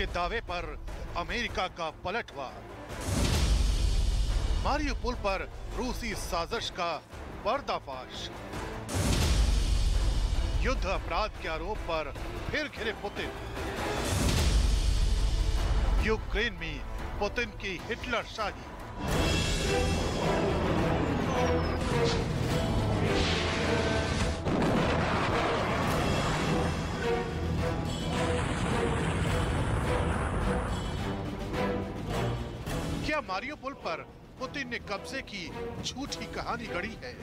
के दावे पर अमेरिका का पलटवार। मारियुपोल पर रूसी साजिश का पर्दाफाश। युद्ध अपराध के आरोप पर फिर घिरे पुतिन। यूक्रेन में पुतिन की हिटलर शाही। क्या मारियुपोल पर पुतिन ने कब्जे की झूठी कहानी गढ़ी है?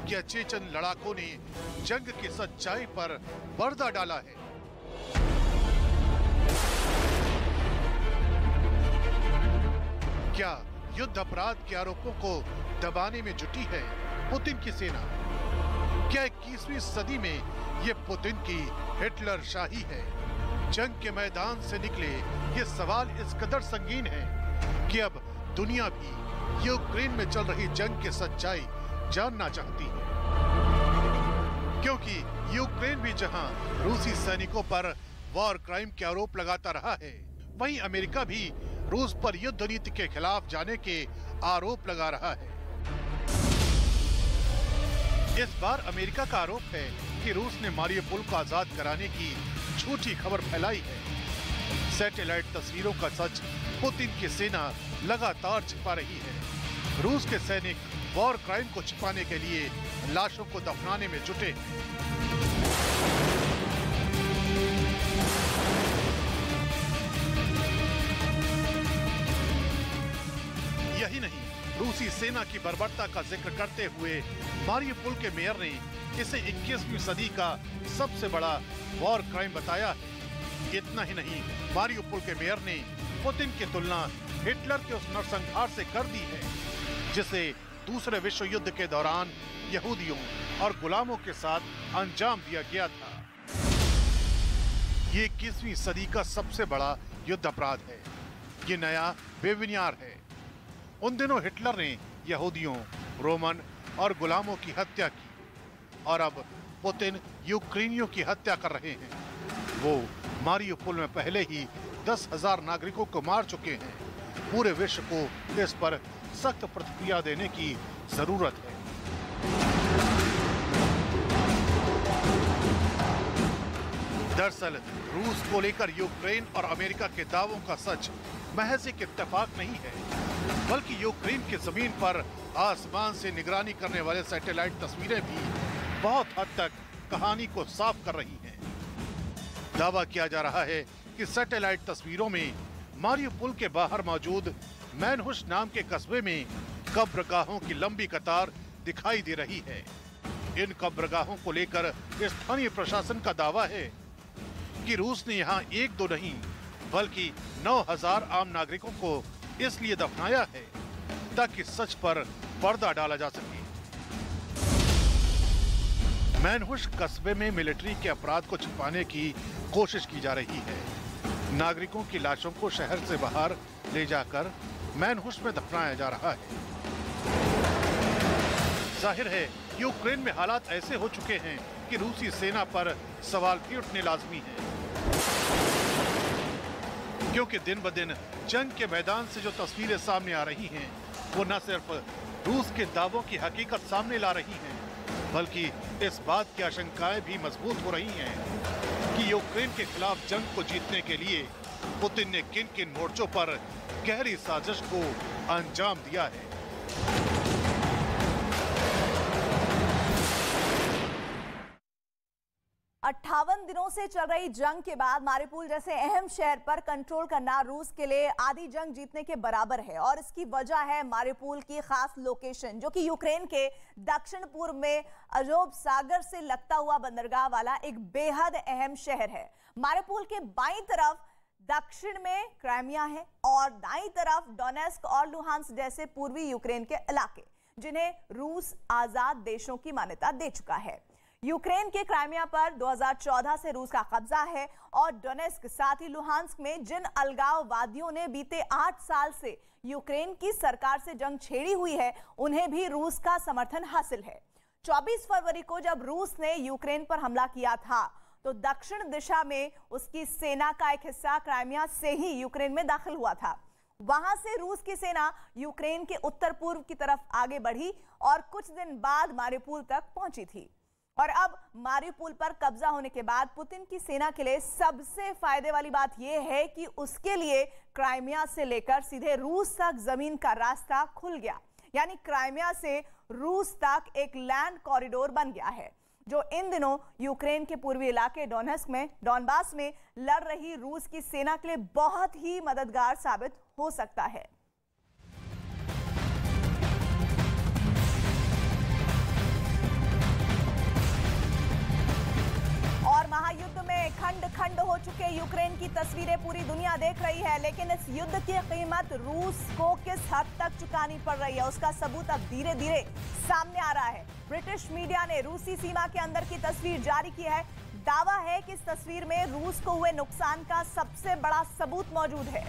क्या चेचन लड़ाकों ने जंग की सच्चाई पर पर्दा डाला है? क्या युद्ध अपराध के आरोपों को दबाने में जुटी है पुतिन की सेना? क्या 21वीं सदी में ये पुतिन की हिटलर शाही है? जंग के मैदान से निकले ये सवाल इस कदर संगीन है कि अब दुनिया भी यूक्रेन में चल रही जंग की सच्चाई जानना चाहती है, क्योंकि यूक्रेन भी जहां रूसी सैनिकों पर वॉर क्राइम के आरोप लगाता रहा है, वहीं अमेरिका भी रूस पर युद्ध नीति के खिलाफ जाने के आरोप लगा रहा है। इस बार अमेरिका का आरोप है कि रूस ने मारियुपोल को आजाद कराने की झूठी खबर फैलाई है। सैटेलाइट तस्वीरों का सच पुतिन की सेना लगातार छिपा रही है। रूस के सैनिक वॉर क्राइम को छिपाने के लिए लाशों को दफनाने में जुटे हैं। यही नहीं, रूसी सेना की बर्बरता का जिक्र करते हुए मारियुपोल के मेयर ने इसे 21वीं सदी का सबसे बड़ा वॉर क्राइम बताया है। इतना ही नहीं, मारियुपोल के मेयर ने पुतिन की तुलना हिटलर के उस नरसंहार से कर दी है जिसे दूसरे विश्व युद्ध के दौरान यहूदियों और गुलामों के साथ अंजाम दिया गया था। ये 21वीं सदी का सबसे बड़ा युद्ध अपराध है। ये नया बेबुनियाद है। उन दिनों हिटलर ने यहूदियों, रोमन और गुलामों की हत्या की और अब पुतिन यूक्रेनियों की हत्या कर रहे हैं। वो मारियुपोल में पहले ही 10,000 नागरिकों को मार चुके हैं। पूरे विश्व को इस पर सख्त प्रतिक्रिया देने की जरूरत है। दरअसल रूस को लेकर यूक्रेन और अमेरिका के दावों का सच महज एक इत्तेफाक नहीं है, बल्कि यूक्रेन की जमीन पर आसमान से निगरानी करने वाले सैटेलाइट तस्वीरें भी बहुत हद तक कहानी को साफ कर रही हैं। दावा किया जा रहा है कि सैटेलाइट तस्वीरों में मारियुपोल के बाहर मौजूद मैनहुश नाम के कस्बे में कब्रगाहों की लंबी कतार दिखाई दे रही है। इन कब्रगाहों को लेकर स्थानीय प्रशासन का दावा है कि रूस ने यहाँ 1-2 नहीं बल्कि 9,000 आम नागरिकों को इसलिए दफनाया है ताकि सच पर पर्दा डाला जा सके। मैनहुश कस्बे में मिलिट्री के अपराध को छिपाने की कोशिश की जा रही है। नागरिकों की लाशों को शहर से बाहर ले जाकर मैनहुश में दफनाया जा रहा है। जाहिर है यूक्रेन में हालात ऐसे हो चुके हैं कि रूसी सेना पर सवाल भी उठने लाजमी है, क्योंकि दिन ब दिन जंग के मैदान से जो तस्वीरें सामने आ रही हैं, वो न सिर्फ रूस के दावों की हकीकत सामने ला रही हैं, बल्कि इस बात की आशंकाएं भी मजबूत हो रही हैं कि यूक्रेन के खिलाफ जंग को जीतने के लिए पुतिन ने किन किन मोर्चों पर गहरी साजिश को अंजाम दिया है। 58 दिनों से चल रही जंग के बाद मारियुपोल जैसे अहम शहर पर कंट्रोल करना रूस के लिए आधी जंग जीतने के बराबर है और इसकी वजह है मारियुपोल की खास लोकेशन, जो कि यूक्रेन के दक्षिण पूर्व में अजोव सागर से लगता हुआ बंदरगाह वाला एक बेहद अहम शहर है। मारियुपोल के बाईं तरफ दक्षिण में क्राइमिया है और दाईं तरफ डोनेस्क और लुहांस्क जैसे पूर्वी यूक्रेन के इलाके, जिन्हें रूस आजाद देशों की मान्यता दे चुका है। यूक्रेन के क्राइमिया पर 2014 से रूस का कब्जा है और डोनेस्क साथ ही लुहांस्क में जिन अलगाववादियों ने बीते 8 साल से यूक्रेन की सरकार से जंग छेड़ी हुई है, उन्हें भी रूस का समर्थन हासिल है। 24 फरवरी को जब रूस ने यूक्रेन पर हमला किया था तो दक्षिण दिशा में उसकी सेना का एक हिस्सा क्राइमिया से ही यूक्रेन में दाखिल हुआ था। वहां से रूस की सेना यूक्रेन के उत्तर पूर्व की तरफ आगे बढ़ी और कुछ दिन बाद मारिउपोल तक पहुंची थी। और अब मारिउपोल पर कब्जा होने के बाद पुतिन की सेना के लिए सबसे फायदे वाली बात यह है कि उसके लिए क्राइमिया से लेकर सीधे रूस तक जमीन का रास्ता खुल गया। यानी क्राइमिया से रूस तक एक लैंड कॉरिडोर बन गया है, जो इन दिनों यूक्रेन के पूर्वी इलाके डॉनबास में लड़ रही रूस की सेना के लिए बहुत ही मददगार साबित हो सकता है। और महायुद्ध में खंड खंड हो चुके यूक्रेन की तस्वीरें पूरी दुनिया देख रही है, लेकिन इस युद्ध की कीमत रूस को किस हद तक चुकानी पड़ रही है उसका सबूत अब धीरे धीरे सामने आ रहा है। ब्रिटिश मीडिया ने रूसी सीमा के अंदर की तस्वीर जारी की है। दावा है कि इस तस्वीर में रूस को हुए नुकसान का सबसे बड़ा सबूत मौजूद है।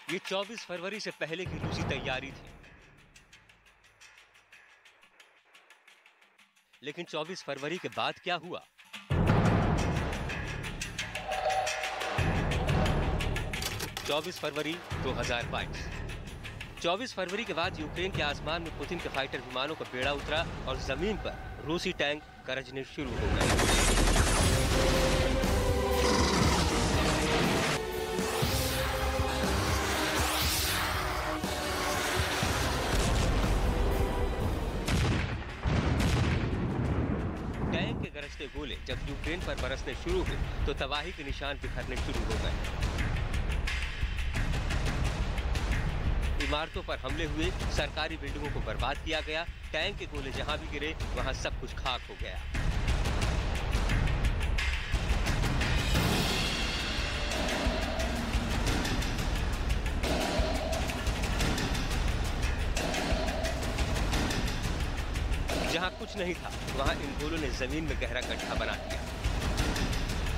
ये 24 फरवरी से पहले की रूसी तैयारी थी, लेकिन 24 फरवरी के बाद क्या हुआ? चौबीस फरवरी 2022। 24 फरवरी के बाद यूक्रेन के आसमान में पुतिन के फाइटर विमानों का बेड़ा उतरा और जमीन पर रूसी टैंक गरजने शुरू हो गए। गोले जब यूक्रेन पर बरसने शुरू हुए तो तबाही के निशान बिखरने शुरू हो गए। इमारतों पर हमले हुए, सरकारी बिल्डिंगों को बर्बाद किया गया, टैंक के गोले जहां भी गिरे वहां सब कुछ खाक हो गया। जहां कुछ नहीं था वहां इन गोलों ने जमीन में गहरा गड्ढा बना दिया।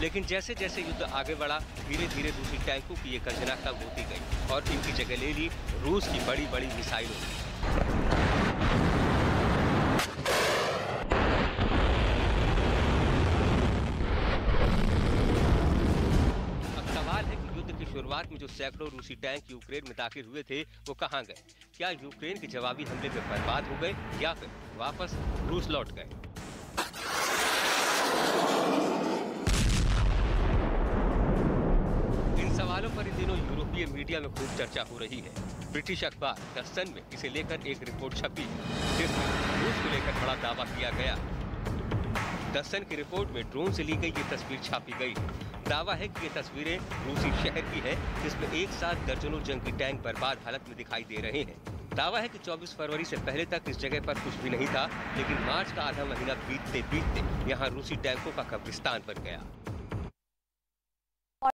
लेकिन जैसे जैसे युद्ध आगे बढ़ा, धीरे धीरे रूसी टैंकों की ये गर्जना कम होती गई और इनकी जगह ले ली रूस की बड़ी बड़ी मिसाइलों ने। अब सवाल है कि युद्ध की शुरुआत में जो सैकड़ों रूसी टैंक यूक्रेन में दाखिल हुए थे वो कहां गए? क्या यूक्रेन के जवाबी हमले में बर्बाद हो गए या फिर वापस रूस लौट गए? इन सवालों पर इन दिनों यूरोपीय मीडिया में खूब चर्चा हो रही है। ब्रिटिश अखबार द सन में इसे लेकर एक रिपोर्ट छपी जिसमें रूस को लेकर बड़ा दावा किया गया। द सन की रिपोर्ट में ड्रोन से ली गई ये तस्वीर छापी गई। दावा है कि ये तस्वीरें रूसी शहर की है जिसमें एक साथ दर्जनों जंगी टैंक बर्बाद हालत में दिखाई दे रहे हैं। दावा है कि 24 फरवरी से पहले तक इस जगह पर कुछ भी नहीं था, लेकिन मार्च का आधा महीना बीतते बीतते यहाँ रूसी टैंकों का कब्रिस्तान बन गया।